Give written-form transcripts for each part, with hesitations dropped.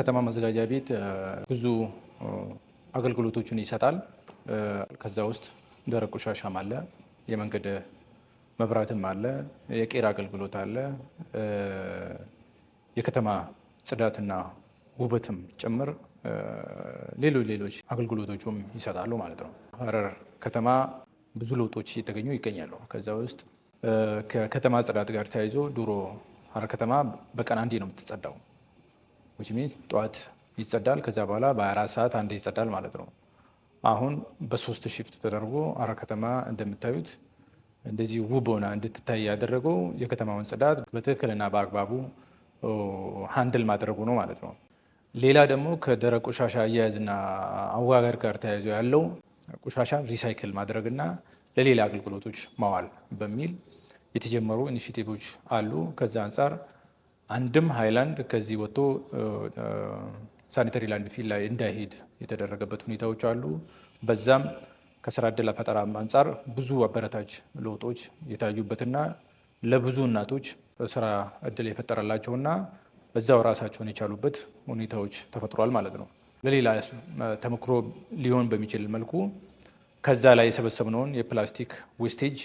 ከተማ መዘጋጃ ቤት ብዙ አገልግሎቶችን ይሰጣል። ከዛ ውስጥ ደረቅ ቆሻሻም አለ፣ የመንገድ መብራትም አለ፣ የቄራ አገልግሎት አለ፣ የከተማ ጽዳትና ውበትም ጭምር ሌሎች አገልግሎቶችም ይሰጣሉ ማለት ነው። ሀረር ከተማ ብዙ ለውጦች እየተገኙ ይገኛሉ። ከዛ ውስጥ ከከተማ ጽዳት ጋር ተያይዞ ድሮ ሀረር ከተማ በቀን አንዴ ነው የምትጸዳው። which means ጠዋት ይጸዳል፣ ከዛ በኋላ በ24 ሰዓት አንዴ ይጸዳል ማለት ነው። አሁን በ3 ሺፍት ተደርጎ ሀረር ከተማ እንደምታዩት እንደዚህ ውብ ሆና እንድትታይ ያደረገው የከተማውን ጽዳት በትክክልና በአግባቡ ሃንድል ማድረጉ ነው ማለት ነው። ሌላ ደግሞ ከደረቅ ቆሻሻ አያያዝና አወጋገድ ጋር ተያይዞ ያለው ቆሻሻ ሪሳይክል ማድረግና ለሌላ አገልግሎቶች ማዋል በሚል የተጀመሩ ኢኒሼቲቮች አሉ። ከዛ አንጻር አንድም ሃይላንድ ከዚህ ወጥቶ ሳኒተሪ ላንድ ፊል ላይ እንዳይሄድ የተደረገበት ሁኔታዎች አሉ። በዛም ከስራ ዕድል ፈጠራ አንጻር ብዙ አበረታች ለውጦች የታዩበትና ለብዙ እናቶች ስራ ዕድል የፈጠረላቸውና በዛው ራሳቸውን የቻሉበት ሁኔታዎች ተፈጥሯል ማለት ነው። ለሌላ ተሞክሮ ሊሆን በሚችል መልኩ ከዛ ላይ የሰበሰብነውን የፕላስቲክ ዌስቴጅ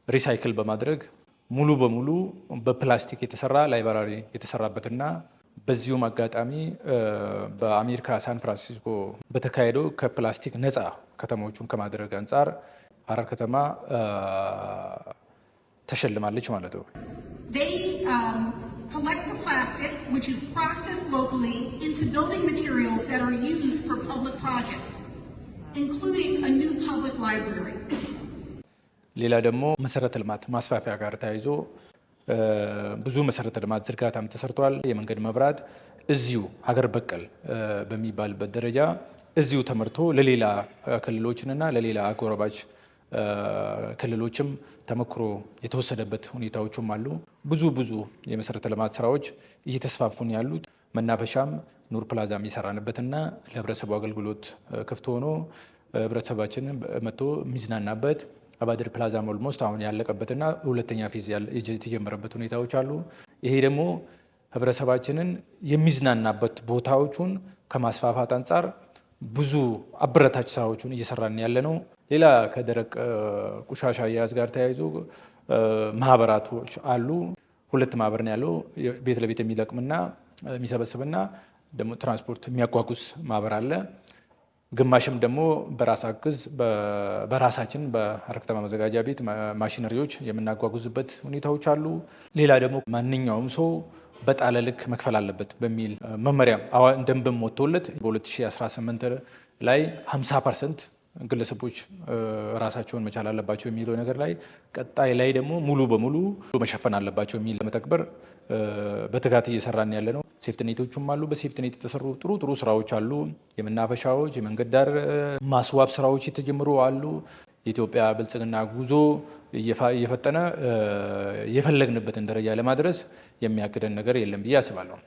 ሪሳይክል በማድረግ ሙሉ በሙሉ በፕላስቲክ የተሰራ ላይብራሪ የተሰራበትና በዚሁም አጋጣሚ በአሜሪካ ሳን ፍራንሲስኮ በተካሄደው ከፕላስቲክ ነፃ ከተሞቹን ከማድረግ አንጻር ሀረር ከተማ ተሸልማለች ማለት ነው። Collect the plastic, which is processed locally into building materials that are used for public projects, including a new public library. ሌላ ደግሞ መሰረተ ልማት ማስፋፊያ ጋር ተያይዞ ብዙ መሰረተ ልማት ዝርጋታም ተሰርቷል። የመንገድ መብራት እዚሁ ሀገር በቀል በሚባልበት ደረጃ እዚሁ ተመርቶ ለሌላ ክልሎችንና ለሌላ አጎራባች ክልሎችም ተሞክሮ የተወሰደበት ሁኔታዎችም አሉ። ብዙ የመሰረተ ልማት ስራዎች እየተስፋፉን ያሉት መናፈሻም ኑር ፕላዛም የሰራንበትና ለህብረተሰቡ አገልግሎት ክፍት ሆኖ ህብረተሰባችንን መጥቶ የሚዝናናበት አባድር ፕላዛም ኦልሞስት አሁን ያለቀበትና ሁለተኛ ፌዝ የተጀመረበት ሁኔታዎች አሉ። ይሄ ደግሞ ህብረተሰባችንን የሚዝናናበት ቦታዎቹን ከማስፋፋት አንጻር ብዙ አበረታች ስራዎችን እየሰራን ያለ ነው። ሌላ ከደረቅ ቆሻሻ አያያዝ ጋር ተያይዞ ማህበራቶች አሉ። 2 ማህበር ነው ያለው፣ ቤት ለቤት የሚለቅምና የሚሰበስብና ደግሞ ትራንስፖርት የሚያጓጉዝ ማህበር አለ። ግማሽም ደግሞ በራስ አግዝ በራሳችን በሀረር ከተማ መዘጋጃ ቤት ማሽነሪዎች የምናጓጉዝበት ሁኔታዎች አሉ። ሌላ ደግሞ ማንኛውም ሰው በጣለ ልክ መክፈል አለበት በሚል መመሪያ ደንብም ወጥቶለት በ2018 ላይ 50% ግለሰቦች ራሳቸውን መቻል አለባቸው የሚለው ነገር ላይ ቀጣይ ላይ ደግሞ ሙሉ በሙሉ መሸፈን አለባቸው የሚል ለመተግበር በትጋት እየሰራን ያለ ነው። ሴፍትኔቶችም አሉ። በሴፍትኔት የተሰሩ ጥሩ ስራዎች አሉ። የመናፈሻዎች የመንገድ ዳር ማስዋብ ስራዎች የተጀመሩ አሉ። የኢትዮጵያ ብልጽግና ጉዞ እየፈጠነ የፈለግንበትን ደረጃ ለማድረስ የሚያግደን ነገር የለም ብዬ አስባለሁ።